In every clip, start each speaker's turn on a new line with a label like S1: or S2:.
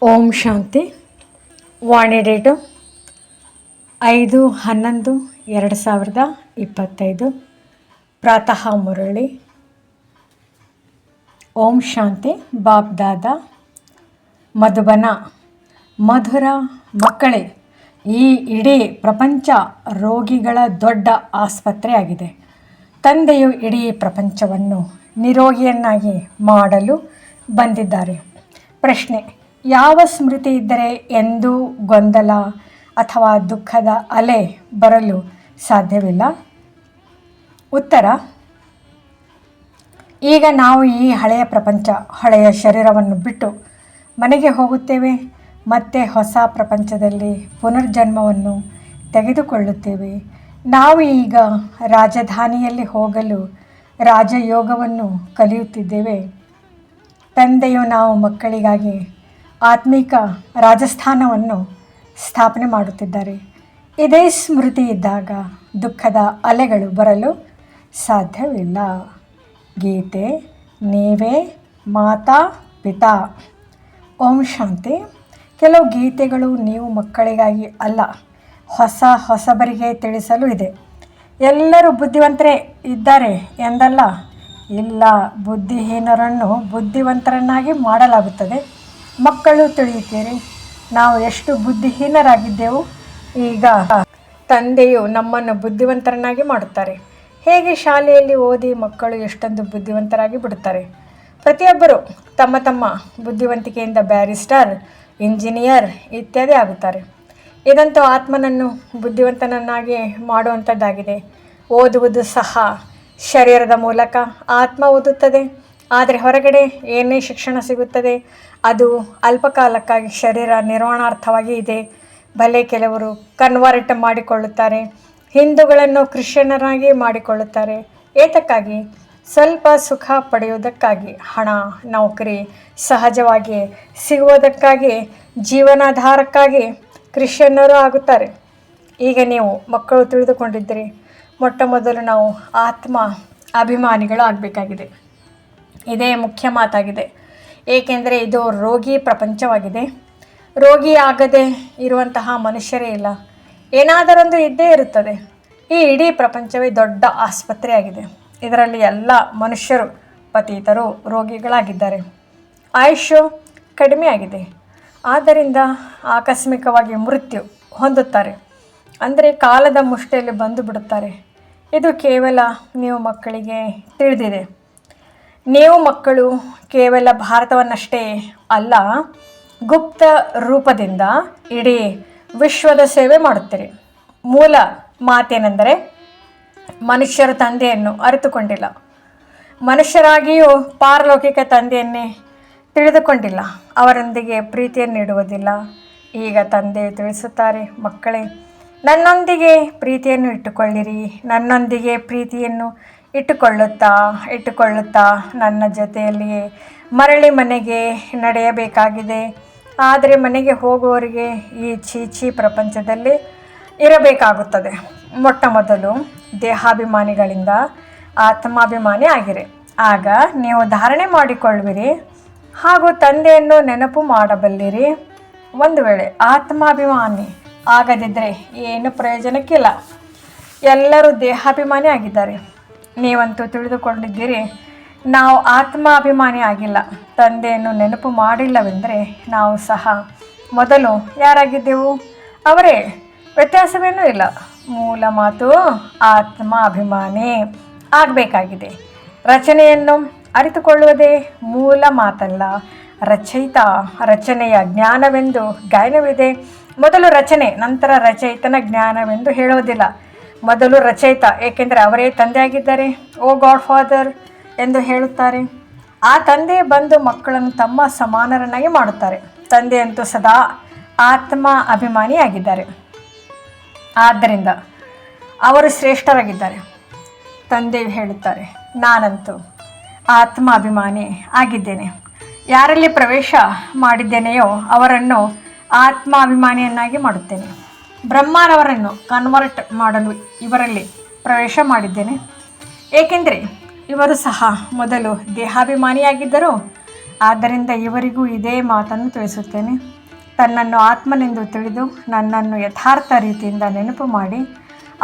S1: ಓಂ ಶಾಂತಿ. ವಾಣಿ date 5/11/2025. ಪ್ರಾತಃ ಮುರಳಿ. ಓಂ ಶಾಂತಿ. ಬಾಪ್ ದಾದಾ ಮಧುಬನ. ಮಧುರ ಮಕ್ಕಳೇ, ಈ ಇಡೀ ಪ್ರಪಂಚ ರೋಗಿಗಳ ದೊಡ್ಡ ಆಸ್ಪತ್ರೆಯಾಗಿದೆ. ತಂದೆಯು ಇಡೀ ಪ್ರಪಂಚವನ್ನು ನಿರೋಗಿಯನ್ನಾಗಿ ಮಾಡಲು ಬಂದಿದ್ದಾರೆ. ಪ್ರಶ್ನೆ: ಯಾವ ಸ್ಮೃತಿ ಇದ್ದರೆ ಎಂದೂ ಗೊಂದಲ ಅಥವಾ ದುಃಖದ ಅಲೆ ಬರಲು ಸಾಧ್ಯವಿಲ್ಲ? ಉತ್ತರ: ಈಗ ನಾವು ಈ ಹಳೆಯ ಪ್ರಪಂಚ, ಹಳೆಯ ಶರೀರವನ್ನು ಬಿಟ್ಟು ಮನೆಗೆ ಹೋಗುತ್ತೇವೆ. ಮತ್ತೆ ಹೊಸ ಪ್ರಪಂಚದಲ್ಲಿ ಪುನರ್ಜನ್ಮವನ್ನು ತೆಗೆದುಕೊಳ್ಳುತ್ತೇವೆ. ನಾವು ಈಗ ರಾಜಧಾನಿಯಲ್ಲಿ ಹೋಗಲು ರಾಜಯೋಗವನ್ನು ಕಲಿಯುತ್ತಿದ್ದೇವೆ. ತಂದೆಯು ನಾವು ಮಕ್ಕಳಿಗಾಗಿ ಆತ್ಮಿಕ ರಾಜಸ್ಥಾನವನ್ನು ಸ್ಥಾಪನೆ ಮಾಡುತ್ತಿದ್ದಾರೆ. ಇದೇ ಸ್ಮೃತಿ ಇದ್ದಾಗ ದುಃಖದ ಅಲೆಗಳು ಬರಲು ಸಾಧ್ಯವಿಲ್ಲ. ಗೀತೆ: ನೀವೇ ಮಾತಾ ಪಿತಾ. ಓಂ ಶಾಂತಿ. ಕೆಲವು ಗೀತೆಗಳು ನೀವು ಮಕ್ಕಳಿಗಾಗಿ ಅಲ್ಲ, ಹೊಸಬರಿಗೆ ತಿಳಿಸಲು ಇದೆ. ಎಲ್ಲರೂ ಬುದ್ಧಿವಂತರೇ ಇದ್ದಾರೆ ಎಂದಲ್ಲ. ಇಲ್ಲ, ಬುದ್ಧಿಹೀನರನ್ನು ಬುದ್ಧಿವಂತರನ್ನಾಗಿ ಮಾಡಲಾಗುತ್ತದೆ. ಮಕ್ಕಳು ತಿಳಿಯುತ್ತೀರಿ, ನಾವು ಎಷ್ಟು ಬುದ್ಧಿಹೀನರಾಗಿದ್ದೆವು. ಈಗ ತಂದೆಯು ನಮ್ಮನ್ನು ಬುದ್ಧಿವಂತರನ್ನಾಗಿ ಮಾಡುತ್ತಾರೆ. ಹೇಗೆ ಶಾಲೆಯಲ್ಲಿ ಓದಿ ಮಕ್ಕಳು ಎಷ್ಟೊಂದು ಬುದ್ಧಿವಂತರಾಗಿ ಬಿಡುತ್ತಾರೆ. ಪ್ರತಿಯೊಬ್ಬರು ತಮ್ಮ ತಮ್ಮ ಬುದ್ಧಿವಂತಿಕೆಯಿಂದ ಬ್ಯಾರಿಸ್ಟರ್, ಇಂಜಿನಿಯರ್ ಇತ್ಯಾದಿ ಆಗುತ್ತಾರೆ. ಇದಂತೂ ಆತ್ಮನನ್ನು ಬುದ್ಧಿವಂತನನ್ನಾಗಿ ಮಾಡುವಂಥದ್ದಾಗಿದೆ. ಓದುವುದು ಸಹ ಶರೀರದ ಮೂಲಕ ಆತ್ಮ ಓದುತ್ತದೆ. ಆದರೆ ಹೊರಗಡೆ ಏನೇ ಶಿಕ್ಷಣ ಸಿಗುತ್ತದೆ ಅದು ಅಲ್ಪಕಾಲಕ್ಕಾಗಿ, ಶರೀರ ನಿರ್ವಹಣಾರ್ಥವಾಗಿ ಇದೆ. ಭಲೆ ಕೆಲವರು ಕನ್ವರ್ಟ್ ಮಾಡಿಕೊಳ್ಳುತ್ತಾರೆ, ಹಿಂದೂಗಳನ್ನು ಕ್ರಿಶ್ಚಿಯನ್ನರಾಗಿ ಮಾಡಿಕೊಳ್ಳುತ್ತಾರೆ. ಏತಕ್ಕಾಗಿ? ಸ್ವಲ್ಪ ಸುಖ ಪಡೆಯುವುದಕ್ಕಾಗಿ, ಹಣ, ನೌಕರಿ ಸಹಜವಾಗಿ ಸಿಗುವುದಕ್ಕಾಗಿ, ಜೀವನಾಧಾರಕ್ಕಾಗಿ ಕ್ರಿಶ್ಚಿಯನ್ನರು ಆಗುತ್ತಾರೆ. ಈಗ ನೀವು ಮಕ್ಕಳು ತಿಳಿದುಕೊಂಡಿದ್ದೀರಿ, ಮೊಟ್ಟ ಮೊದಲು ನಾವು ಆತ್ಮ ಅಭಿಮಾನಿಗಳು ಆಗಬೇಕಾಗಿದೆ. ಇದೇ ಮುಖ್ಯ ಮಾತಾಗಿದೆ. ಏಕೆಂದರೆ ಇದು ರೋಗಿ ಪ್ರಪಂಚವಾಗಿದೆ. ರೋಗಿ ಆಗದೆ ಇರುವಂತಹ ಮನುಷ್ಯರೇ ಇಲ್ಲ. ಏನಾದರೊಂದು ಇದ್ದೇ ಇರುತ್ತದೆ. ಈ ಇಡೀ ಪ್ರಪಂಚವೇ ದೊಡ್ಡ ಆಸ್ಪತ್ರೆಯಾಗಿದೆ. ಇದರಲ್ಲಿ ಎಲ್ಲ ಮನುಷ್ಯರು ಪತೀತರು ರೋಗಿಗಳಾಗಿದ್ದಾರೆ. ಆಯುಷ್ಯು ಕಡಿಮೆಯಾಗಿದೆ. ಆದ್ದರಿಂದ ಆಕಸ್ಮಿಕವಾಗಿ ಮೃತ್ಯು ಹೊಂದುತ್ತಾರೆ. ಅಂದರೆ ಕಾಲದ ಮುಷ್ಟಿಯಲ್ಲಿ ಬಂದು ಬಿಡುತ್ತಾರೆ. ಇದು ಕೇವಲ ನೀವು ಮಕ್ಕಳಿಗೆ ತಿಳಿದಿದೆ. ನೀವು ಮಕ್ಕಳು ಕೇವಲ ಭಾರತವನ್ನಷ್ಟೇ ಅಲ್ಲ, ಗುಪ್ತ ರೂಪದಿಂದ ಇಡೀ ವಿಶ್ವದ ಸೇವೆ ಮಾಡುತ್ತೀರಿ. ಮೂಲ ಮಾತೇನೆಂದರೆ, ಮನುಷ್ಯರು ತಂದೆಯನ್ನು ಅರಿತುಕೊಂಡಿಲ್ಲ. ಮನುಷ್ಯರಾಗಿಯೂ ಪಾರಲೌಕಿಕ ತಂದೆಯನ್ನೇ ತಿಳಿದುಕೊಂಡಿಲ್ಲ. ಅವರೊಂದಿಗೆ ಪ್ರೀತಿಯನ್ನು ನೀಡುವುದಿಲ್ಲ. ಈಗ ತಂದೆಯು ತಿಳಿಸುತ್ತಾರೆ, ಮಕ್ಕಳೇ, ನನ್ನೊಂದಿಗೆ ಪ್ರೀತಿಯನ್ನು ಇಟ್ಟುಕೊಳ್ಳಿರಿ. ನನ್ನೊಂದಿಗೆ ಪ್ರೀತಿಯನ್ನು ಇಟ್ಟುಕೊಳ್ಳುತ್ತಾ ನನ್ನ ಜೊತೆಯಲ್ಲಿಯೇ ಮರಳಿ ಮನೆಗೆ ನಡೆಯಬೇಕಾಗಿದೆ. ಆದರೆ ಮನೆಗೆ ಹೋಗುವವರಿಗೆ ಈ ಚೀಚಿ ಪ್ರಪಂಚದಲ್ಲಿ ಇರಬೇಕಾಗುತ್ತದೆ. ಮೊಟ್ಟ ಮೊದಲು ದೇಹಾಭಿಮಾನಿಗಳಿಂದ ಆತ್ಮಾಭಿಮಾನಿ ಆಗಿರಿ. ಆಗ ನೀವು ಧಾರಣೆ ಮಾಡಿಕೊಳ್ಳುವಿರಿ ಹಾಗೂ ತಂದೆಯನ್ನು ನೆನಪು ಮಾಡಬಲ್ಲಿರಿ. ಒಂದು ವೇಳೆ ಆತ್ಮಾಭಿಮಾನಿ ಆಗದಿದ್ದರೆ ಏನು ಪ್ರಯೋಜನಕ್ಕಿಲ್ಲ. ಎಲ್ಲರೂ ದೇಹಾಭಿಮಾನಿ ಆಗಿದ್ದಾರೆ. ನೀವಂತೂ ತಿಳಿದುಕೊಂಡಿದ್ದೀರಿ, ನಾವು ಆತ್ಮಾಭಿಮಾನಿ ಆಗಿಲ್ಲ. ತಂದೆಯನ್ನು ನೆನಪು ಮಾಡಿಲ್ಲವೆಂದರೆ ನಾವು ಸಹ ಮೊದಲು ಯಾರಾಗಿದ್ದೆವು ಅವರೇ. ವ್ಯತ್ಯಾಸವೇನೂ ಇಲ್ಲ. ಮೂಲ ಮಾತು ಆತ್ಮಾಭಿಮಾನಿ ಆಗಬೇಕಾಗಿದೆ. ರಚನೆಯನ್ನು ಅರಿತುಕೊಳ್ಳುವುದೇ ಮೂಲ ಮಾತಲ್ಲ, ರಚನೆಯ ಜ್ಞಾನವೆಂದು ಗಾಯನವಿದೆ. ಮೊದಲು ರಚನೆ, ನಂತರ ರಚಯಿತನ ಜ್ಞಾನವೆಂದು ಹೇಳುವುದಿಲ್ಲ. ಮೊದಲು ರಚಯಿತ, ಏಕೆಂದರೆ ಅವರೇ ತಂದೆಯಾಗಿದ್ದಾರೆ. ಓ ಗಾಡ್ ಫಾದರ್ ಎಂದು ಹೇಳುತ್ತಾರೆ. ಆ ತಂದೆ ಬಂದು ಮಕ್ಕಳನ್ನು ತಮ್ಮ ಸಮಾನರನ್ನಾಗಿ ಮಾಡುತ್ತಾರೆ. ತಂದೆಯಂತೂ ಸದಾ ಆತ್ಮ ಅಭಿಮಾನಿಯಾಗಿದ್ದಾರೆ. ಆದ್ದರಿಂದ ಅವರು ಶ್ರೇಷ್ಠರಾಗಿದ್ದಾರೆ. ತಂದೆಯು ಹೇಳುತ್ತಾರೆ, ನಾನಂತೂ ಆತ್ಮ ಅಭಿಮಾನಿ ಆಗಿದ್ದೇನೆ. ಯಾರಲ್ಲಿ ಪ್ರವೇಶ ಮಾಡಿದ್ದೇನೆಯೋ ಅವರನ್ನು ಆತ್ಮಾಭಿಮಾನಿಯನ್ನಾಗಿ ಮಾಡುತ್ತೇನೆ. ಬ್ರಹ್ಮರವರನ್ನು ಕನ್ವರ್ಟ್ ಮಾಡಲು ಇವರಲ್ಲಿ ಪ್ರವೇಶ ಮಾಡಿದ್ದೇನೆ. ಏಕೆಂದರೆ ಇವರು ಸಹ ಮೊದಲು ದೇಹಾಭಿಮಾನಿಯಾಗಿದ್ದರು. ಆದ್ದರಿಂದ ಇವರಿಗೂ ಇದೇ ಮಾತನ್ನು ತಿಳಿಸುತ್ತೇನೆ. ತನ್ನನ್ನು ಆತ್ಮನೆಂದು ತಿಳಿದು ನನ್ನನ್ನು ಯಥಾರ್ಥ ರೀತಿಯಿಂದ ನೆನಪು ಮಾಡಿ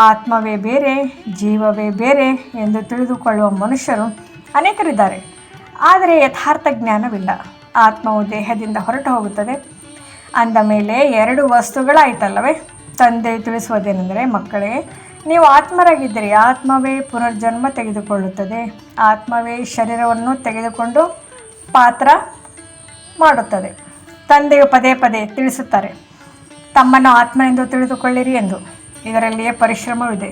S1: ಆತ್ಮವೇ ಬೇರೆ ಜೀವವೇ ಬೇರೆ ಎಂದು ತಿಳಿದುಕೊಳ್ಳುವ ಮನುಷ್ಯರು ಅನೇಕರಿದ್ದಾರೆ. ಆದರೆ ಯಥಾರ್ಥ ಜ್ಞಾನವಿಲ್ಲ. ಆತ್ಮವು ದೇಹದಿಂದ ಹೊರಟು ಹೋಗುತ್ತದೆ ಅಂದ ಮೇಲೆ ಎರಡು ವಸ್ತುಗಳಾಯ್ತಲ್ಲವೇ. ತಂದೆ ತಿಳಿಸುವುದೇನೆಂದರೆ, ಮಕ್ಕಳೇ, ನೀವು ಆತ್ಮರಾಗಿದ್ದೀರಿ. ಆತ್ಮವೇ ಪುನರ್ಜನ್ಮ ತೆಗೆದುಕೊಳ್ಳುತ್ತದೆ. ಆತ್ಮವೇ ಶರೀರವನ್ನು ತೆಗೆದುಕೊಂಡು ಪಾತ್ರ ಮಾಡುತ್ತದೆ. ತಂದೆಯು ಪದೇ ಪದೇ ತಿಳಿಸುತ್ತಾರೆ, ತಮ್ಮನ್ನು ಆತ್ಮನೆಂದು ತಿಳಿದುಕೊಳ್ಳಿರಿ ಎಂದು. ಇದರಲ್ಲಿಯೇ ಪರಿಶ್ರಮವಿದೆ.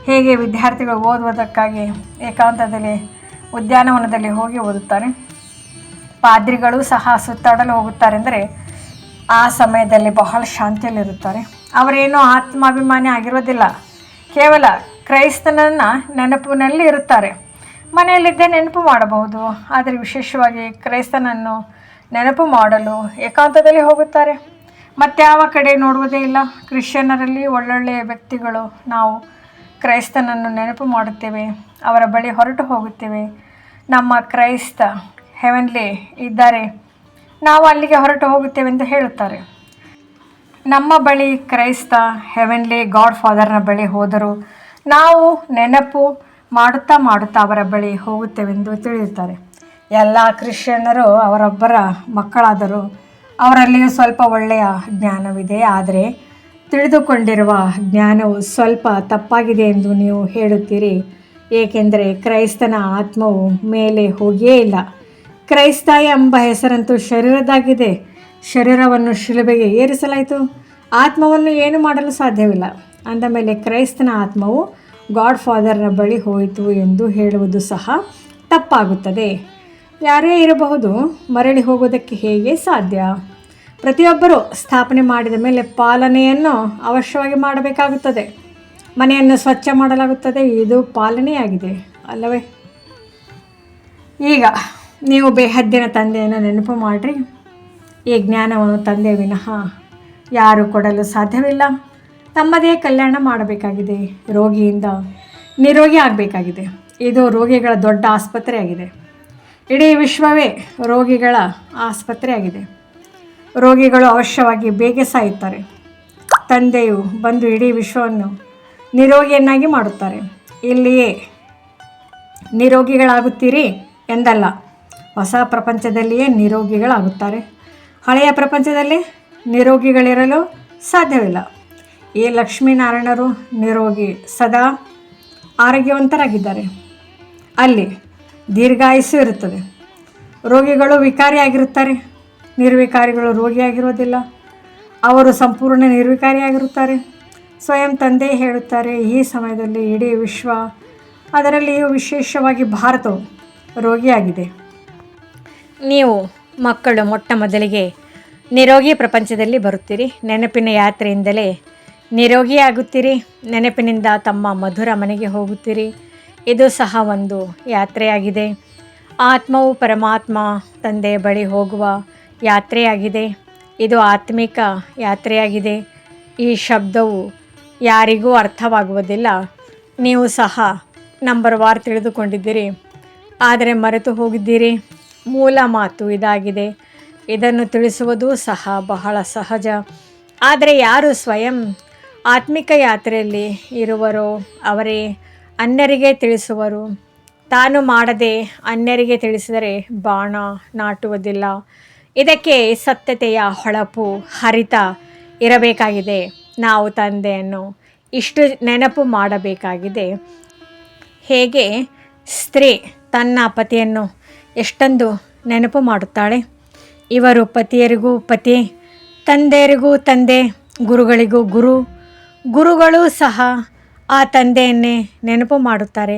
S1: ಹೇಗೆ ವಿದ್ಯಾರ್ಥಿಗಳು ಓದುವುದಕ್ಕಾಗಿ ಏಕಾಂತದಲ್ಲಿ ಉದ್ಯಾನವನದಲ್ಲಿ ಹೋಗಿ ಓದುತ್ತಾರೆ, ಪಾದ್ರಿಗಳು ಸಹ ಸುತ್ತಾಡಲು ಹೋಗುತ್ತಾರೆಂದರೆ ಆ ಸಮಯದಲ್ಲಿ ಬಹಳ ಶಾಂತಿಯಲ್ಲಿರುತ್ತಾರೆ. ಅವರೇನೂ ಆತ್ಮಾಭಿಮಾನಿ ಆಗಿರೋದಿಲ್ಲ, ಕೇವಲ ಕ್ರೈಸ್ತನನ್ನು ನೆನಪಿನಲ್ಲಿ ಇರುತ್ತಾರೆ. ಮನೆಯಲ್ಲಿದ್ದೇ ನೆನಪು ಮಾಡಬಹುದು, ಆದರೆ ವಿಶೇಷವಾಗಿ ಕ್ರೈಸ್ತನನ್ನು ನೆನಪು ಮಾಡಲು ಏಕಾಂತದಲ್ಲಿ ಹೋಗುತ್ತಾರೆ. ಮತ್ಯಾವ ಕಡೆ ನೋಡುವುದೇ ಇಲ್ಲ. ಕ್ರಿಶ್ಚಿಯನ್ನರಲ್ಲಿ ಒಳ್ಳೊಳ್ಳೆಯ ವ್ಯಕ್ತಿಗಳು, ನಾವು ಕ್ರೈಸ್ತನನ್ನು ನೆನಪು ಮಾಡುತ್ತೇವೆ, ಅವರ ಬಳಿ ಹೊರಟು ಹೋಗುತ್ತೇವೆ. ನಮ್ಮ ಕ್ರೈಸ್ತ ಹೆವೆನ್ಲಿ ಇದ್ದಾರೆ, ನಾವು ಅಲ್ಲಿಗೆ ಹೊರಟು ಹೋಗುತ್ತೇವೆ ಎಂದು ಹೇಳುತ್ತಾರೆ. ನಮ್ಮ ಬಳಿ ಕ್ರೈಸ್ತ ಹೆವೆನ್ಲಿ ಗಾಡ್ ಫಾದರ್ನ ಬಳಿ ಹೋದರೂ ನಾವು ನೆನಪು ಮಾಡುತ್ತಾ ಅವರ ಬಳಿ ಹೋಗುತ್ತೇವೆಂದು ತಿಳಿಯುತ್ತಾರೆ. ಎಲ್ಲ ಕ್ರಿಶ್ಚಿಯನ್ನರು ಅವರೊಬ್ಬರ ಮಕ್ಕಳಾದರೂ ಅವರಲ್ಲಿಯೂ ಸ್ವಲ್ಪ ಒಳ್ಳೆಯ ಜ್ಞಾನವಿದೆ. ಆದರೆ ತಿಳಿದುಕೊಂಡಿರುವ ಜ್ಞಾನವು ಸ್ವಲ್ಪ ತಪ್ಪಾಗಿದೆ ಎಂದು ನೀವು ಹೇಳುತ್ತೀರಿ, ಏಕೆಂದರೆ ಕ್ರೈಸ್ತನ ಆತ್ಮವು ಮೇಲೆ ಹೋಗಿಯೇ ಇಲ್ಲ. ಕ್ರೈಸ್ತ ಎಂಬ ಹೆಸರಂತೂ ಶರೀರದಾಗಿದೆ. ಶರೀರವನ್ನು ಶಿಲುಬೆಗೆ ಏರಿಸಲಾಯಿತು, ಆತ್ಮವನ್ನು ಏನು ಮಾಡಲು ಸಾಧ್ಯವಿಲ್ಲ. ಅಂದ ಮೇಲೆ ಕ್ರೈಸ್ತನ ಆತ್ಮವು ಗಾಡ್ ಫಾದರ್ನ ಬಳಿ ಹೋಯಿತು ಎಂದು ಹೇಳುವುದು ಸಹ ತಪ್ಪಾಗುತ್ತದೆ. ಯಾರೇ ಇರಬಹುದು, ಮರಳಿ ಹೋಗೋದಕ್ಕೆ ಹೇಗೆ ಸಾಧ್ಯ? ಪ್ರತಿಯೊಬ್ಬರೂ ಸ್ಥಾಪನೆ ಮಾಡಿದ ಮೇಲೆ ಪಾಲನೆಯನ್ನು ಅವಶ್ಯವಾಗಿ ಮಾಡಬೇಕಾಗುತ್ತದೆ. ಮನೆಯನ್ನು ಸ್ವಚ್ಛ ಮಾಡಲಾಗುತ್ತದೆ, ಇದು ಪಾಲನೆಯಾಗಿದೆ ಅಲ್ಲವೇ? ಈಗ ನೀವು ಬೇಹದ್ದಿನ ತಂದೆಯನ್ನು ನೆನಪು ಮಾಡಿರಿ. ಈ ಜ್ಞಾನವನ್ನು ತಂದೆ ವಿನಃ ಯಾರು ಕೊಡಲು ಸಾಧ್ಯವಿಲ್ಲ. ತಮ್ಮದೇ ಕಲ್ಯಾಣ ಮಾಡಬೇಕಾಗಿದೆ, ರೋಗಿಯಿಂದ ನಿರೋಗಿ ಆಗಬೇಕಾಗಿದೆ. ಇದು ರೋಗಿಗಳ ದೊಡ್ಡ ಆಸ್ಪತ್ರೆಯಾಗಿದೆ. ಇಡೀ ವಿಶ್ವವೇ ರೋಗಿಗಳ ಆಸ್ಪತ್ರೆಯಾಗಿದೆ. ರೋಗಿಗಳು ಅವಶ್ಯವಾಗಿ ಬೇಗ ಸಾಯುತ್ತಾರೆ. ತಂದೆಯು ಬಂದು ಇಡೀ ವಿಶ್ವವನ್ನು ನಿರೋಗಿಯನ್ನಾಗಿ ಮಾಡುತ್ತಾರೆ. ಇಲ್ಲಿಯೇ ನಿರೋಗಿಗಳಾಗುತ್ತೀರಿ ಎಂದಲ್ಲ, ಹೊಸ ಪ್ರಪಂಚದಲ್ಲಿಯೇ ನಿರೋಗಿಗಳಾಗುತ್ತಾರೆ. ಹಳೆಯ ಪ್ರಪಂಚದಲ್ಲಿ ನಿರೋಗಿಗಳಿರಲು ಸಾಧ್ಯವಿಲ್ಲ. ಈ ಲಕ್ಷ್ಮೀನಾರಾಯಣರು ನಿರೋಗಿ, ಸದಾ ಆರೋಗ್ಯವಂತರಾಗಿದ್ದಾರೆ. ಅಲ್ಲಿ ದೀರ್ಘಾಯುಸ್ಸು ಇರುತ್ತದೆ. ರೋಗಿಗಳು ವಿಕಾರಿಯಾಗಿರುತ್ತಾರೆ, ನಿರ್ವಿಕಾರಿಗಳು ರೋಗಿಯಾಗಿರೋದಿಲ್ಲ. ಅವರು ಸಂಪೂರ್ಣ ನಿರ್ವಿಕಾರಿಯಾಗಿರುತ್ತಾರೆ. ಸ್ವಯಂ ತಂದೆ ಹೇಳುತ್ತಾರೆ, ಈ ಸಮಯದಲ್ಲಿ ಇಡೀ ವಿಶ್ವ, ಅದರಲ್ಲಿಯೂ ವಿಶೇಷವಾಗಿ ಭಾರತವು ರೋಗಿಯಾಗಿದೆ. ನೀವು ಮಕ್ಕಳು ಮೊಟ್ಟ ಮೊದಲಿಗೆ ನಿರೋಗಿ ಪ್ರಪಂಚದಲ್ಲಿ ಬರುತ್ತೀರಿ. ನೆನಪಿನ ಯಾತ್ರೆಯಿಂದಲೇ ನಿರೋಗಿಯಾಗುತ್ತೀರಿ. ನೆನಪಿನಿಂದ ತಮ್ಮ ಮಧುರ ಮನೆಗೆ ಹೋಗುತ್ತೀರಿ. ಇದು ಸಹ ಒಂದು ಯಾತ್ರೆಯಾಗಿದೆ. ಆತ್ಮವು ಪರಮಾತ್ಮ ತಂದೆ ಬಳಿ ಹೋಗುವ ಯಾತ್ರೆಯಾಗಿದೆ. ಇದು ಆತ್ಮಿಕ ಯಾತ್ರೆಯಾಗಿದೆ. ಈ ಶಬ್ದವು ಯಾರಿಗೂ ಅರ್ಥವಾಗುವುದಿಲ್ಲ. ನೀವು ಸಹ ನಂಬರ್ ವಾರ್ ತಿಳಿದುಕೊಂಡಿದ್ದೀರಿ, ಆದರೆ ಮರೆತು ಹೋಗಿದ್ದೀರಿ. ಮೂಲ ಮಾತು ಇದಾಗಿದೆ. ಇದನ್ನು ತಿಳಿಸುವುದು ಸಹ ಬಹಳ ಸಹಜ. ಆದರೆ ಯಾರು ಸ್ವಯಂ ಆತ್ಮಿಕ ಯಾತ್ರೆಯಲ್ಲಿ ಇರುವರೋ ಅವರೇ ಅನ್ಯರಿಗೆ ತಿಳಿಸುವರು. ತಾನು ಮಾಡದೆ ಅನ್ಯರಿಗೆ ತಿಳಿಸಿದರೆ ಬಾಣ ನಾಟುವುದಿಲ್ಲ. ಇದಕ್ಕೆ ಸತ್ಯತೆಯ ಹೊಳಪು ಹರಿತ ಇರಬೇಕಾಗಿದೆ. ನಾವು ತಂದೆಯನ್ನು ಇಷ್ಟು ನೆನಪು ಮಾಡಬೇಕಾಗಿದೆ. ಹೇಗೆ ಸ್ತ್ರೀ ತನ್ನ ಪತಿಯನ್ನು ಎಷ್ಟೊಂದು ನೆನಪು ಮಾಡುತ್ತಾಳೆ. ಇವರು ಪತಿಯರಿಗೂ ಪತಿ, ತಂದೆಯರಿಗೂ ತಂದೆ, ಗುರುಗಳಿಗೂ ಗುರು, ಗುರುಗಳು ಸಹ ಆ ತಂದೆಯನ್ನೇ ನೆನಪು ಮಾಡುತ್ತಾರೆ.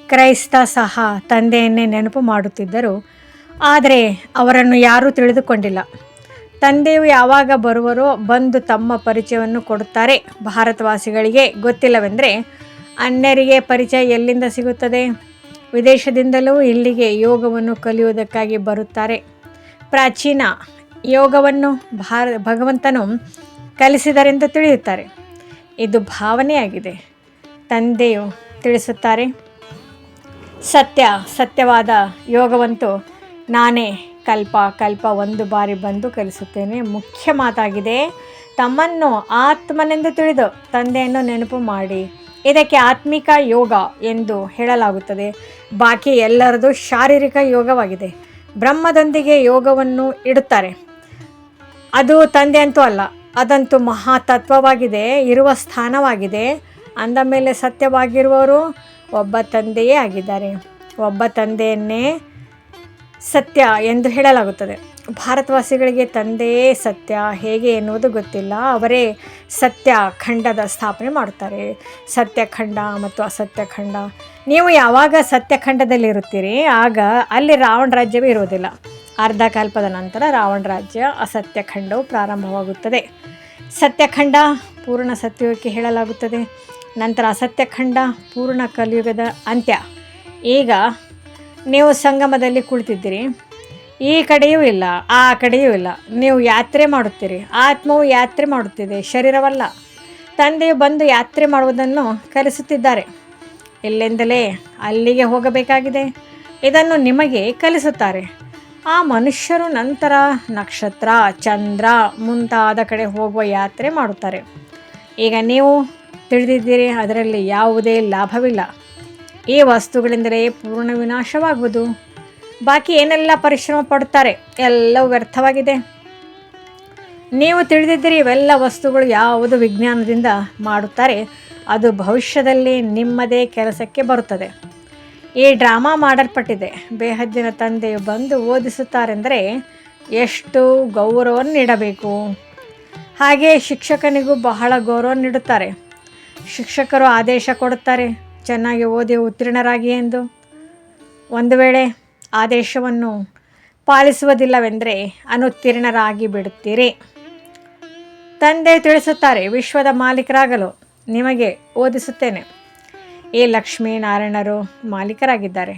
S1: ಕ್ರೈಸ್ತ ಸಹ ತಂದೆಯನ್ನೇ ನೆನಪು ಮಾಡುತ್ತಿದ್ದರು, ಆದರೆ ಅವರನ್ನು ಯಾರೂ ತಿಳಿದುಕೊಂಡಿಲ್ಲ. ತಂದೆಯು ಯಾವಾಗ ಬರುವರೋ ಬಂದು ತಮ್ಮ ಪರಿಚಯವನ್ನು ಕೊಡುತ್ತಾರೆ. ಭಾರತವಾಸಿಗಳಿಗೆ ಗೊತ್ತಿಲ್ಲವೆಂದರೆ ಅನ್ಯರಿಗೆ ಪರಿಚಯ ಎಲ್ಲಿಂದ ಸಿಗುತ್ತದೆ? ವಿದೇಶದಿಂದಲೂ ಇಲ್ಲಿಗೆ ಯೋಗವನ್ನು ಕಲಿಯುವುದಕ್ಕಾಗಿ ಬರುತ್ತಾರೆ. ಪ್ರಾಚೀನ ಯೋಗವನ್ನು ಭಗವಂತನು ಕಲಿಸಿದರೆಂದು ತಿಳಿಯುತ್ತಾರೆ. ಇದು ಭಾವನೆಯಾಗಿದೆ. ತಂದೆಯು ತಿಳಿಸುತ್ತಾರೆ, ಸತ್ಯವಾದ ಯೋಗವಂತೂ ನಾನೇ ಕಲ್ಪ ಕಲ್ಪ ಒಂದು ಬಾರಿ ಬಂದು ಕಲಿಸುತ್ತೇನೆ. ಮುಖ್ಯ ಮಾತಾಗಿದೆ, ತಮ್ಮನ್ನು ಆತ್ಮನೆಂದು ತಿಳಿದು ತಂದೆಯನ್ನು ನೆನಪು ಮಾಡಿ. ಇದಕ್ಕೆ ಆತ್ಮಿಕ ಯೋಗ ಎಂದು ಹೇಳಲಾಗುತ್ತದೆ. ಬಾಕಿ ಎಲ್ಲರದು ಶಾರೀರಿಕ ಯೋಗವಾಗಿದೆ. ಬ್ರಹ್ಮದೊಂದಿಗೆ ಯೋಗವನ್ನು ಇಡುತ್ತಾರೆ. ಅದು ತಂದೆ ಅಂತೂ ಅಲ್ಲ, ಅದಂತೂ ಮಹಾತತ್ವವಾಗಿದೆ, ಇರುವ ಸ್ಥಾನವಾಗಿದೆ. ಅಂದ ಮೇಲೆ ಸತ್ಯವಾಗಿರುವವರು ಒಬ್ಬ ತಂದೆಯೇ ಆಗಿದ್ದಾರೆ. ಒಬ್ಬ ತಂದೆಯನ್ನೇ ಸತ್ಯ ಎಂದು ಹೇಳಲಾಗುತ್ತದೆ. ಭಾರತವಾಸಿಗಳಿಗೆ ತಂದೆಯೇ ಸತ್ಯ ಹೇಗೆ ಎನ್ನುವುದು ಗೊತ್ತಿಲ್ಲ. ಅವರೇ ಸತ್ಯಖಂಡದ ಸ್ಥಾಪನೆ ಮಾಡುತ್ತಾರೆ. ಸತ್ಯಖಂಡ ಮತ್ತು ಅಸತ್ಯಖಂಡ. ನೀವು ಯಾವಾಗ ಸತ್ಯಖಂಡದಲ್ಲಿರುತ್ತೀರಿ ಆಗ ಅಲ್ಲಿ ರಾವಣ ರಾಜ್ಯವೇ ಇರುವುದಿಲ್ಲ. ಅರ್ಧ ಕಲ್ಪದ ನಂತರ ರಾವಣ ರಾಜ್ಯ ಅಸತ್ಯಖಂಡವು ಪ್ರಾರಂಭವಾಗುತ್ತದೆ. ಸತ್ಯಖಂಡ ಪೂರ್ಣ ಸತ್ಯಯುಗಕ್ಕೆ ಹೇಳಲಾಗುತ್ತದೆ. ನಂತರ ಅಸತ್ಯಖಂಡ ಪೂರ್ಣ ಕಲಿಯುಗದ ಅಂತ್ಯ. ಈಗ ನೀವು ಸಂಗಮದಲ್ಲಿ ಕುಳಿತಿದ್ದೀರಿ. ಈ ಕಡೆಯೂ ಇಲ್ಲ, ಆ ಕಡೆಯೂ ಇಲ್ಲ. ನೀವು ಯಾತ್ರೆ ಮಾಡುತ್ತೀರಿ. ಆತ್ಮವು ಯಾತ್ರೆ ಮಾಡುತ್ತಿದೆ, ಶರೀರವಲ್ಲ. ತಂದೆಯು ಬಂದು ಯಾತ್ರೆ ಮಾಡುವುದನ್ನು ಕಲಿಸುತ್ತಿದ್ದಾರೆ. ಇಲ್ಲಿಂದಲೇ ಅಲ್ಲಿಗೆ ಹೋಗಬೇಕಾಗಿದೆ. ಇದನ್ನು ನಿಮಗೆ ಕಲಿಸುತ್ತಾರೆ. ಆ ಮನುಷ್ಯರು ನಂತರ ನಕ್ಷತ್ರ, ಚಂದ್ರ ಮುಂತಾದ ಕಡೆ ಹೋಗುವ ಯಾತ್ರೆ ಮಾಡುತ್ತಾರೆ. ಈಗ ನೀವು ತಿಳಿದಿದ್ದೀರಿ, ಅದರಲ್ಲಿ ಯಾವುದೇ ಲಾಭವಿಲ್ಲ. ಈ ವಸ್ತುಗಳಿಂದಲೇ ಪೂರ್ಣ ವಿನಾಶವಾಗುವುದು. ಬಾಕಿ ಏನೆಲ್ಲ ಪರಿಶ್ರಮ ಪಡುತ್ತಾರೆ ಎಲ್ಲವೂ ವ್ಯರ್ಥವಾಗಿದೆ. ನೀವು ತಿಳಿದಿದ್ದೀರಿ, ಇವೆಲ್ಲ ವಸ್ತುಗಳು ಯಾವುದು ವಿಜ್ಞಾನದಿಂದ ಮಾಡುತ್ತಾರೆ ಅದು ಭವಿಷ್ಯದಲ್ಲಿ ನಿಮ್ಮದೇ ಕೆಲಸಕ್ಕೆ ಬರುತ್ತದೆ. ಈ ಡ್ರಾಮಾ ಮಾಡಲ್ಪಟ್ಟಿದೆ. ಬೇಹದ್ದಿನ ತಂದೆಯು ಬಂದು ಓದಿಸುತ್ತಾರೆಂದರೆ ಎಷ್ಟು ಗೌರವವನ್ನು ನೀಡಬೇಕು. ಹಾಗೆ ಶಿಕ್ಷಕನಿಗೂ ಬಹಳ ಗೌರವ ನೀಡುತ್ತಾರೆ. ಶಿಕ್ಷಕರು ಆದೇಶ ಕೊಡುತ್ತಾರೆ, ಚೆನ್ನಾಗಿ ಓದಿ ಉತ್ತೀರ್ಣರಾಗಿ ಎಂದು. ಒಂದು ವೇಳೆ ಆದೇಶವನ್ನು ಪಾಲಿಸುವುದಿಲ್ಲವೆಂದರೆ ಅನುತ್ತೀರ್ಣರಾಗಿ ಬಿಡುತ್ತೀರಿ. ತಂದೆ ತಿಳಿಸುತ್ತಾರೆ, ವಿಶ್ವದ ಮಾಲೀಕರಾಗಲು ನಿಮಗೆ ಓದಿಸುತ್ತೇನೆ. ಈ ಲಕ್ಷ್ಮೀನಾರಾಯಣರು ಮಾಲೀಕರಾಗಿದ್ದಾರೆ.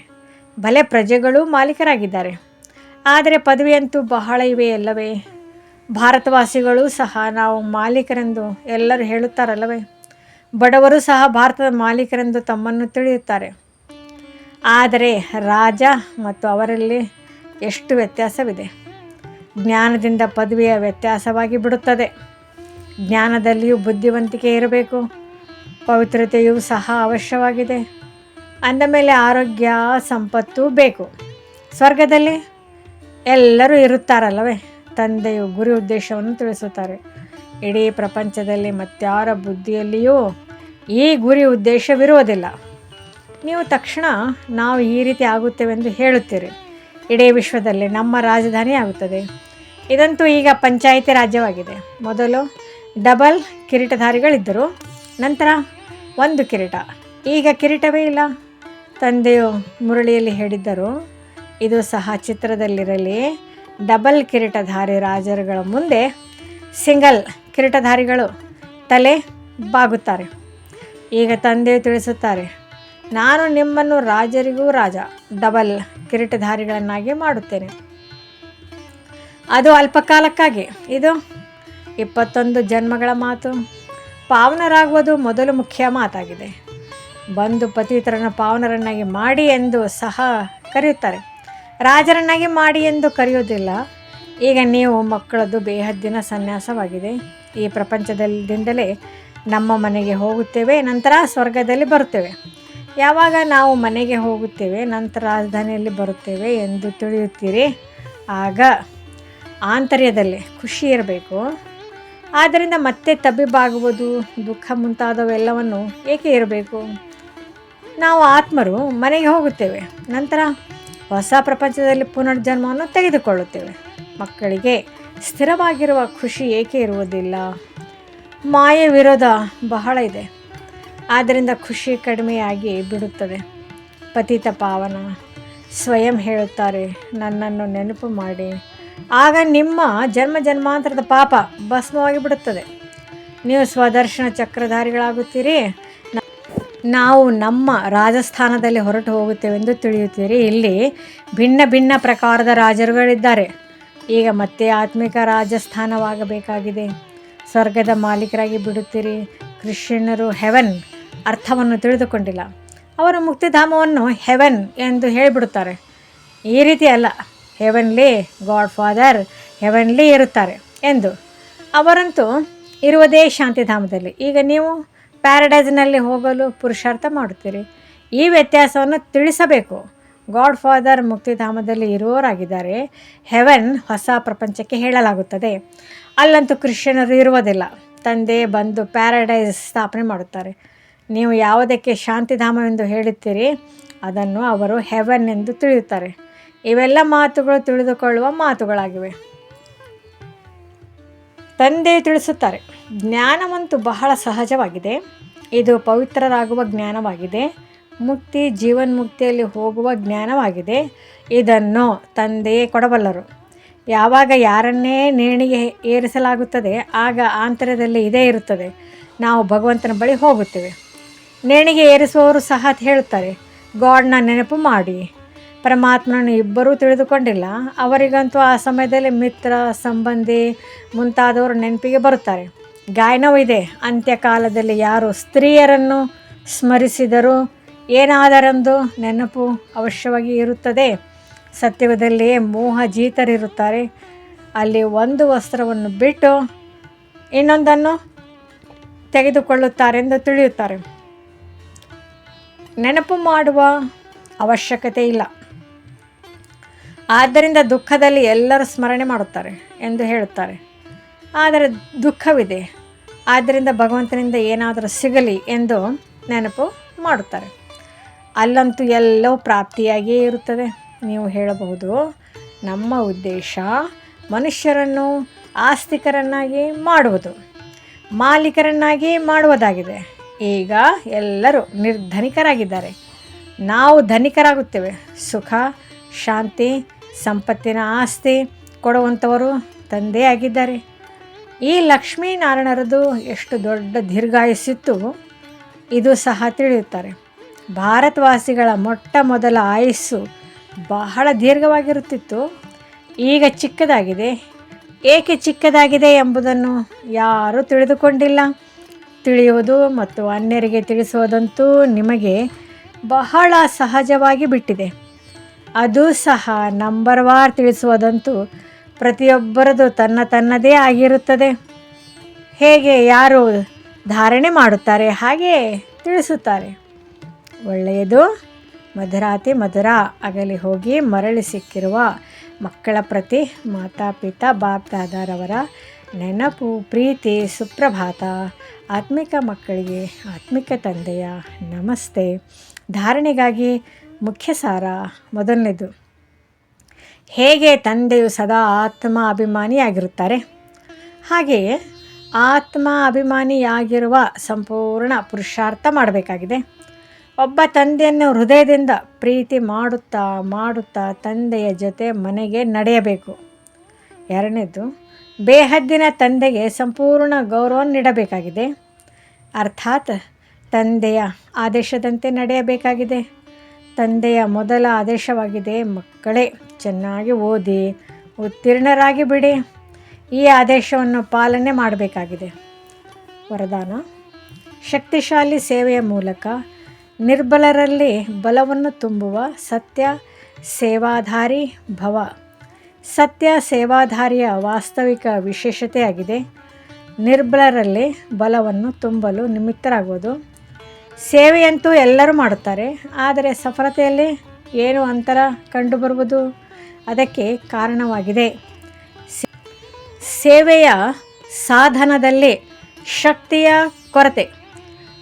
S1: ಭಲೆ ಪ್ರಜೆಗಳು ಮಾಲೀಕರಾಗಿದ್ದಾರೆ. ಆದರೆ ಪದವಿಯಂತೂ ಬಹಳ ಇವೆ ಅಲ್ಲವೇ? ಭಾರತವಾಸಿಗಳು ಸಹ ನಾವು ಮಾಲೀಕರೆಂದು ಎಲ್ಲರೂ ಹೇಳುತ್ತಾರಲ್ಲವೇ? ಬಡವರು ಸಹ ಭಾರತದ ಮಾಲೀಕರೆಂದು ತಮ್ಮನ್ನು ತಿಳಿಯುತ್ತಾರೆ. ಆದರೆ ರಾಜ ಮತ್ತು ಅವರಲ್ಲಿ ಎಷ್ಟು ವ್ಯತ್ಯಾಸವಿದೆ. ಜ್ಞಾನದಿಂದ ಪದವಿಯ ವ್ಯತ್ಯಾಸವಾಗಿ ಬಿಡುತ್ತದೆ. ಜ್ಞಾನದಲ್ಲಿಯೂ ಬುದ್ಧಿವಂತಿಕೆ ಇರಬೇಕು. ಪವಿತ್ರತೆಯೂ ಸಹ ಅವಶ್ಯವಾಗಿದೆ. ಅಂದ ಮೇಲೆ ಆರೋಗ್ಯ ಸಂಪತ್ತು ಬೇಕು. ಸ್ವರ್ಗದಲ್ಲಿ ಎಲ್ಲರೂ ಇರುತ್ತಾರಲ್ಲವೇ? ತಂದೆಯು ಗುರಿ ಉದ್ದೇಶವನ್ನು ತಿಳಿಸುತ್ತಾರೆ. ಇಡೀ ಪ್ರಪಂಚದಲ್ಲಿ ಮತ್ತಾರ ಬುದ್ಧಿಯಲ್ಲಿಯೂ ಈ ಗುರಿ ಉದ್ದೇಶವಿರುವುದಿಲ್ಲ. ನೀವು ತಕ್ಷಣ ನಾವು ಈ ರೀತಿ ಆಗುತ್ತೇವೆಂದು ಹೇಳುತ್ತೀರಿ. ಇಡೀ ವಿಶ್ವದಲ್ಲಿ ನಮ್ಮ ರಾಜಧಾನಿ ಆಗುತ್ತದೆ. ಇದಂತೂ ಈಗ ಪಂಚಾಯಿತಿ ರಾಜ್ಯವಾಗಿದೆ. ಮೊದಲು ಡಬಲ್ ಕಿರೀಟಧಾರಿಗಳಿದ್ದರು, ನಂತರ ಒಂದು ಕಿರೀಟ. ಈಗ ಕಿರೀಟವೇ ಇಲ್ಲ. ತಂದೆಯು ಮುರಳಿಯಲ್ಲಿ ಹೇಳಿದ್ದರು, ಇದು ಸಹ ಚಿತ್ರದಲ್ಲಿರಲಿ. ಡಬಲ್ ಕಿರೀಟಧಾರಿ ರಾಜರುಗಳ ಮುಂದೆ ಸಿಂಗಲ್ ಕಿರೀಟಧಾರಿಗಳು ತಲೆ ಬಾಗುತ್ತಾರೆ. ಈಗ ತಂದೆಯು ತಿಳಿಸುತ್ತಾರೆ, ನಾನು ನಿಮ್ಮನ್ನು ರಾಜರಿಗೂ ರಾಜ, ಡಬಲ್ ಕಿರೀಟಧಾರಿಗಳನ್ನಾಗಿ ಮಾಡುತ್ತೇನೆ. ಅದು ಅಲ್ಪಕಾಲಕ್ಕಾಗಿ. ಇದು 21 ಜನ್ಮಗಳ ಮಾತು. ಪಾವನರಾಗುವುದು ಮೊದಲು ಮುಖ್ಯ ಮಾತಾಗಿದೆ. ಬಂದು ಪತಿತರನ್ನು ಪಾವನರನ್ನಾಗಿ ಮಾಡಿ ಎಂದು ಸಹ ಕರೆಯುತ್ತಾರೆ. ರಾಜರನ್ನಾಗಿ ಮಾಡಿ ಎಂದು ಕರೆಯುವುದಿಲ್ಲ. ಈಗ ನೀವು ಮಕ್ಕಳದ್ದು ಬೇಹದ್ದಿನ ಸನ್ಯಾಸವಾಗಿದೆ. ಈ ಪ್ರಪಂಚದಿಂದಲೇ ನಮ್ಮ ಮನೆಗೆ ಹೋಗುತ್ತೇವೆ, ನಂತರ ಸ್ವರ್ಗದಲ್ಲಿ ಬರುತ್ತೇವೆ. ಯಾವಾಗ ನಾವು ಮನೆಗೆ ಹೋಗುತ್ತೇವೆ ನಂತರ ರಾಜಧಾನಿಯಲ್ಲಿ ಬರುತ್ತೇವೆ ಎಂದು ತಿಳಿಯುತ್ತೀರಿ, ಆಗ ಆಂತರ್ಯದಲ್ಲಿ ಖುಷಿ ಇರಬೇಕು. ಆದ್ದರಿಂದ ಮತ್ತೆ ತಬ್ಬಿಬ್ಬಾಗುವುದು, ದುಃಖ ಮುಂತಾದವೆಲ್ಲವನ್ನು ಏಕೆ ಇರಬೇಕು? ನಾವು ಆತ್ಮರು ಮನೆಗೆ ಹೋಗುತ್ತೇವೆ, ನಂತರ ಹೊಸ ಪ್ರಪಂಚದಲ್ಲಿ ಪುನರ್ಜನ್ಮವನ್ನು ತೆಗೆದುಕೊಳ್ಳುತ್ತೇವೆ. ಮಕ್ಕಳಿಗೆ ಸ್ಥಿರವಾಗಿರುವ ಖುಷಿ ಏಕೆ ಇರುವುದಿಲ್ಲ? ಮಾಯೆ ವಿರೋಧ ಬಹಳ ಇದೆ. ಆದ್ದರಿಂದ ಖುಷಿ ಕಡಿಮೆಯಾಗಿ ಬಿಡುತ್ತದೆ. ಪತಿತ ಪಾವನ ಸ್ವಯಂ ಹೇಳುತ್ತಾರೆ, ನನ್ನನ್ನು ನೆನಪು ಮಾಡಿ. ಆಗ ನಿಮ್ಮ ಜನ್ಮ ಜನ್ಮಾಂತರದ ಪಾಪ ಭಸ್ಮವಾಗಿ ಬಿಡುತ್ತದೆ. ನೀವು ಸ್ವದರ್ಶನ ಚಕ್ರಧಾರಿಗಳಾಗುತ್ತೀರಿ. ನಾವು ನಮ್ಮ ರಾಜಸ್ಥಾನದಲ್ಲಿ ಹೊರಟು ಹೋಗುತ್ತೇವೆಂದು ತಿಳಿಯುತ್ತೀರಿ. ಇಲ್ಲಿ ಭಿನ್ನ ಭಿನ್ನ ಪ್ರಕಾರದ ರಾಜರುಗಳಿದ್ದಾರೆ. ಈಗ ಮತ್ತೆ ಆತ್ಮಿಕ ರಾಜಸ್ಥಾನವಾಗಬೇಕಾಗಿದೆ. ಸ್ವರ್ಗದ ಮಾಲೀಕರಾಗಿ ಬಿಡುತ್ತೀರಿ. ಕ್ರಿಶ್ಚಿಯನ್ನರು ಹೆವೆನ್ ಅರ್ಥವನ್ನು ತಿಳಿದುಕೊಂಡಿಲ್ಲ. ಅವರು ಮುಕ್ತಿಧಾಮವನ್ನು ಹೆವೆನ್ ಎಂದು ಹೇಳಿಬಿಡುತ್ತಾರೆ. ಈ ರೀತಿ ಅಲ್ಲ, ಹೆವನ್ಲಿ ಗಾಡ್ ಫಾದರ್ ಹೆವನ್ಲಿ ಇರುತ್ತಾರೆ ಎಂದು. ಅವರಂತೂ ಇರುವುದೇ ಶಾಂತಿಧಾಮದಲ್ಲಿ. ಈಗ ನೀವು ಪ್ಯಾರಡೈಸ್ನಲ್ಲಿ ಹೋಗಲು ಪುರುಷಾರ್ಥ ಮಾಡುತ್ತೀರಿ. ಈ ವ್ಯತ್ಯಾಸವನ್ನು ತಿಳಿಸಬೇಕು. ಗಾಡ್ ಫಾದರ್ ಮುಕ್ತಿಧಾಮದಲ್ಲಿ ಇರುವವರಾಗಿದ್ದಾರೆ. ಹೆವೆನ್ ಹೊಸ ಪ್ರಪಂಚಕ್ಕೆ ಹೇಳಲಾಗುತ್ತದೆ. ಅಲ್ಲಂತೂ ಕ್ರಿಶ್ಚಿಯನರು ಇರುವುದಿಲ್ಲ. ತಂದೆ ಬಂದು ಪ್ಯಾರಡೈಸ್ ಸ್ಥಾಪನೆ ಮಾಡುತ್ತಾರೆ. ನೀವು ಯಾವುದಕ್ಕೆ ಶಾಂತಿಧಾಮವೆಂದು ಹೇಳುತ್ತೀರಿ ಅದನ್ನು ಅವರು ಹೆವೆನ್ ಎಂದು ತಿಳಿಯುತ್ತಾರೆ. ಇವೆಲ್ಲ ಮಾತುಗಳು ತಿಳಿದುಕೊಳ್ಳುವ ಮಾತುಗಳಾಗಿವೆ. ತಂದೆ ತಿಳಿಸುತ್ತಾರೆ, ಜ್ಞಾನವಂತೂ ಬಹಳ ಸಹಜವಾಗಿದೆ. ಇದು ಪವಿತ್ರರಾಗುವ ಜ್ಞಾನವಾಗಿದೆ. ಮುಕ್ತಿ ಜೀವನ್ಮುಕ್ತಿಯಲ್ಲಿ ಹೋಗುವ ಜ್ಞಾನವಾಗಿದೆ. ಇದನ್ನು ತಂದೆಯೇ ಕೊಡಬಲ್ಲರು. ಯಾವಾಗ ಯಾರನ್ನೇ ನೇಣಿಗೆ ಏರಿಸಲಾಗುತ್ತದೆ ಆಗ ಆಂತರ್ಯದಲ್ಲಿ ಇದೇ ಇರುತ್ತದೆ. ನಾವು ಭಗವಂತನ ಬಳಿ ಹೋಗುತ್ತೇವೆ. ನೇಣಿಗೆ ಏರಿಸುವವರು ಸಹ ಹೇಳುತ್ತಾರೆ, ಗಾಡ್ನ ನೆನಪು ಮಾಡಿ. ಪರಮಾತ್ಮನನ್ನು ಇಬ್ಬರೂ ತಿಳಿದುಕೊಂಡಿಲ್ಲ. ಅವರಿಗಂತೂ ಆ ಸಮಯದಲ್ಲಿ ಮಿತ್ರ ಸಂಬಂಧಿ ಮುಂತಾದವರು ನೆನಪಿಗೆ ಬರುತ್ತಾರೆ. ಗಾಯನವೂ ಇದೆ. ಅಂತ್ಯಕಾಲದಲ್ಲಿ ಯಾರು ಸ್ತ್ರೀಯರನ್ನು ಸ್ಮರಿಸಿದರೂ ಏನಾದರೆಂದು ನೆನಪು ಅವಶ್ಯವಾಗಿ ಇರುತ್ತದೆ. ಸತ್ಯದಲ್ಲಿ ಮೋಹಜೀತರಿರುತ್ತಾರೆ. ಅಲ್ಲಿ ಒಂದು ವಸ್ತ್ರವನ್ನು ಬಿಟ್ಟು ಇನ್ನೊಂದನ್ನು ತೆಗೆದುಕೊಳ್ಳುತ್ತಾರೆಂದು ತಿಳಿಯುತ್ತಾರೆ. ನೆನಪು ಮಾಡುವ ಅವಶ್ಯಕತೆ ಇಲ್ಲ. ಆದ್ದರಿಂದ ದುಃಖದಲ್ಲಿ ಎಲ್ಲರೂ ಸ್ಮರಣೆ ಮಾಡುತ್ತಾರೆ ಎಂದು ಹೇಳುತ್ತಾರೆ. ಆದರೆ ದುಃಖವಿದೆ, ಆದ್ದರಿಂದ ಭಗವಂತನಿಂದ ಏನಾದರೂ ಸಿಗಲಿ ಎಂದು ನೆನಪು ಮಾಡುತ್ತಾರೆ. ಅಲ್ಲಂತೂ ಎಲ್ಲವೂ ಪ್ರಾಪ್ತಿಯಾಗಿಯೇ ಇರುತ್ತದೆ. ನೀವು ಹೇಳಬಹುದು, ನಮ್ಮ ಉದ್ದೇಶ ಮನುಷ್ಯರನ್ನು ಆಸ್ತಿಕರನ್ನಾಗಿ ಮಾಡುವುದು, ಮಾಲೀಕರನ್ನಾಗಿ ಮಾಡುವುದಾಗಿದೆ. ಈಗ ಎಲ್ಲರೂ ನಿರ್ಧನಿಕರಾಗಿದ್ದಾರೆ. ನಾವು ಧನಿಕರಾಗುತ್ತೇವೆ. ಸುಖ ಶಾಂತಿ ಸಂಪತ್ತಿನ ಆಸ್ತಿ ಕೊಡುವಂಥವರು ತಂದೆ ಆಗಿದ್ದಾರೆ. ಈ ಲಕ್ಷ್ಮೀನಾರಾಯಣರದು ಎಷ್ಟು ದೊಡ್ಡ ದೀರ್ಘಾಯುಸ್ಸಿತ್ತು ಇದು ಸಹ ತಿಳಿಯುತ್ತಾರೆ. ಭಾರತವಾಸಿಗಳ ಮೊಟ್ಟ ಮೊದಲ ಆಯುಸ್ಸು ಬಹಳ ದೀರ್ಘವಾಗಿರುತ್ತಿತ್ತು. ಈಗ ಚಿಕ್ಕದಾಗಿದೆ. ಏಕೆ ಚಿಕ್ಕದಾಗಿದೆ ಎಂಬುದನ್ನು ಯಾರೂ ತಿಳಿದುಕೊಂಡಿಲ್ಲ. ತಿಳಿಯುವುದು ಮತ್ತು ಅನ್ಯರಿಗೆ ತಿಳಿಸುವುದಂತೂ ನಿಮಗೆ ಬಹಳ ಸಹಜವಾಗಿ ಬಿಟ್ಟಿದೆ. ಅದು ಸಹ ನಂಬರ್ವಾರ್ ತಿಳಿಸುವುದಂತೂ ಪ್ರತಿಯೊಬ್ಬರದು ತನ್ನದೇ ಆಗಿರುತ್ತದೆ. ಹೇಗೆ ಯಾರು ಧಾರಣೆ ಮಾಡುತ್ತಾರೆ ಹಾಗೆ ತಿಳಿಸುತ್ತಾರೆ. ಒಳ್ಳೆಯದು. ಮಧುರಾತಿ ಮಧುರ ಅಗಲಿ ಹೋಗಿ ಮರಳಿ ಸಿಕ್ಕಿರುವ ಮಕ್ಕಳ ಪ್ರತಿ ಮಾತಾಪಿತಾ ಬಾಪ್ದಾದಾರವರ ನೆನಪು ಪ್ರೀತಿ ಸುಪ್ರಭಾತ. ಆತ್ಮಿಕ ಮಕ್ಕಳಿಗೆ ಆತ್ಮಿಕ ತಂದೆಯ ನಮಸ್ತೆ. ಧಾರಣೆಗಾಗಿ ಮುಖ್ಯ ಸಾರ. ಮೊದಲನೇದು, ಹೇಗೆ ತಂದೆಯು ಸದಾ ಆತ್ಮ ಅಭಿಮಾನಿಯಾಗಿರುತ್ತಾರೆ ಹಾಗೆಯೇ ಆತ್ಮ ಅಭಿಮಾನಿಯಾಗಿರುವ ಸಂಪೂರ್ಣ ಪುರುಷಾರ್ಥ ಮಾಡಬೇಕಾಗಿದೆ. ಒಬ್ಬ ತಂದೆಯನ್ನು ಹೃದಯದಿಂದ ಪ್ರೀತಿ ಮಾಡುತ್ತಾ ಮಾಡುತ್ತಾ ತಂದೆಯ ಜೊತೆ ಮನೆಗೆ ನಡೆಯಬೇಕು. ಎರಡನೇದು, ಬೇಹದ್ದಿನ ತಂದೆಗೆ ಸಂಪೂರ್ಣ ಗೌರವವನ್ನು ನೀಡಬೇಕಾಗಿದೆ. ಅರ್ಥಾತ್ ತಂದೆಯ ಆದೇಶದಂತೆ ನಡೆಯಬೇಕಾಗಿದೆ. ತಂದೆಯ ಮೊದಲ ಆದೇಶವಾಗಿದೆ, ಮಕ್ಕಳೇ ಚೆನ್ನಾಗಿ ಓದಿ ಉತ್ತೀರ್ಣರಾಗಿ ಬಿಡಿ. ಈ ಆದೇಶವನ್ನು ಪಾಲನೆ ಮಾಡಬೇಕಾಗಿದೆ. ವರದಾನ, ಶಕ್ತಿಶಾಲಿ ಸೇವೆಯ ಮೂಲಕ ನಿರ್ಬಲರಲ್ಲಿ ಬಲವನ್ನು ತುಂಬುವ ಸತ್ಯ ಸೇವಾಧಾರಿ ಭವ. ಸತ್ಯ ಸೇವಾಧಾರಿಯ ವಾಸ್ತವಿಕ ವಿಶೇಷತೆಯಾಗಿದೆ. ನಿರ್ಬಲರಲ್ಲಿ ಬಲವನ್ನು ತುಂಬಲು ನಿಮಿತ್ತರಾಗುವುದು. ಸೇವೆಯಂತೂ ಎಲ್ಲರೂ ಮಾಡುತ್ತಾರೆ, ಆದರೆ ಸಫಲತೆಯಲ್ಲಿ ಏನು ಅಂತರ ಕಂಡುಬರುವುದು ಅದಕ್ಕೆ ಕಾರಣವಾಗಿದೆ. ಸೇವೆಯ ಸಾಧನದಲ್ಲಿ ಶಕ್ತಿಯ ಕೊರತೆ.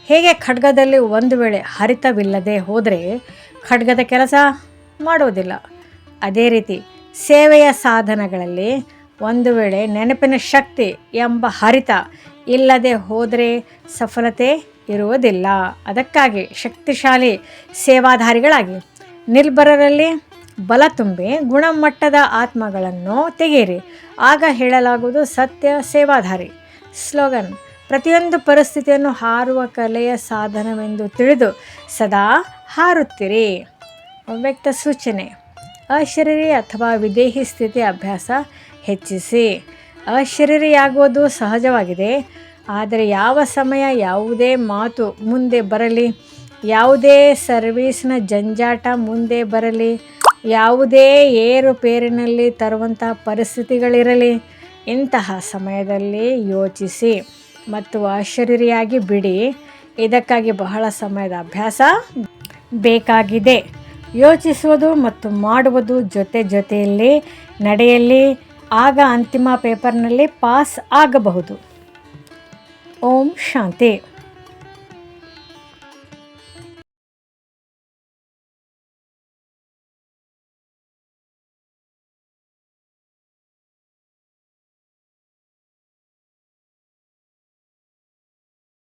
S1: ಹೇಗೆ ಖಡ್ಗದಲ್ಲಿ ಒಂದು ವೇಳೆ ಹರಿತವಿಲ್ಲದೆ ಹೋದರೆ ಖಡ್ಗದ ಕೆಲಸ ಮಾಡುವುದಿಲ್ಲ, ಅದೇ ರೀತಿ ಸೇವೆಯ ಸಾಧನಗಳಲ್ಲಿ ಒಂದು ವೇಳೆ ನೆನಪಿನ ಶಕ್ತಿ ಎಂಬ ಹರಿತ ಇಲ್ಲದೆ ಹೋದರೆ ಸಫಲತೆ ಇರುವುದಿಲ್ಲ. ಅದಕ್ಕಾಗಿ ಶಕ್ತಿಶಾಲಿ ಸೇವಾಧಾರಿಗಳಾಗಿ ನಿರ್ಭರರಲ್ಲಿ ಬಲ ತುಂಬಿ ಗುಣಮಟ್ಟದ ಆತ್ಮಗಳನ್ನು ತೆಗೆಯಿರಿ. ಆಗ ಹೇಳಲಾಗುವುದು ಸತ್ಯ ಸೇವಾಧಾರಿ. ಸ್ಲೋಗನ್, ಪ್ರತಿಯೊಂದು ಪರಿಸ್ಥಿತಿಯನ್ನು ಹಾರುವ ಕಲೆಯ ಸಾಧನವೆಂದು ತಿಳಿದು ಸದಾ ಹಾರುತ್ತಿರಿ. ಅವ್ಯಕ್ತ ಸೂಚನೆ, ಅಶರೀರಿ ಅಥವಾ ವಿದೇಹಿ ಸ್ಥಿತಿ ಅಭ್ಯಾಸ ಹೆಚ್ಚಿಸಿ. ಅಶರೀರಿಯಾಗುವುದು ಸಹಜವಾಗಿದೆ, ಆದರೆ ಯಾವ ಸಮಯ ಯಾವುದೇ ಮಾತು ಮುಂದೆ ಬರಲಿ, ಯಾವುದೇ ಸರ್ವೀಸ್ನ ಜಂಜಾಟ ಮುಂದೆ ಬರಲಿ, ಯಾವುದೇ ಏರುಪೇರಿನಲ್ಲಿ ತರುವಂತಹ ಪರಿಸ್ಥಿತಿಗಳಿರಲಿ, ಇಂತಹ ಸಮಯದಲ್ಲಿ ಯೋಚಿಸಿ ಮತ್ತು ಅಶರೀರಿಯಾಗಿ ಬಿಡಿ. ಇದಕ್ಕಾಗಿ ಬಹಳ ಸಮಯದ ಅಭ್ಯಾಸ ಬೇಕಾಗಿದೆ. ಯೋಚಿಸುವುದು ಮತ್ತು ಮಾಡುವುದು ಜೊತೆಯಲ್ಲಿ ನಡೆಯಲಿ. ಆಗ ಅಂತಿಮ ಪೇಪರ್ನಲ್ಲಿ ಪಾಸ್ ಆಗಬಹುದು. ಓಂ ಶಾಂತಿ.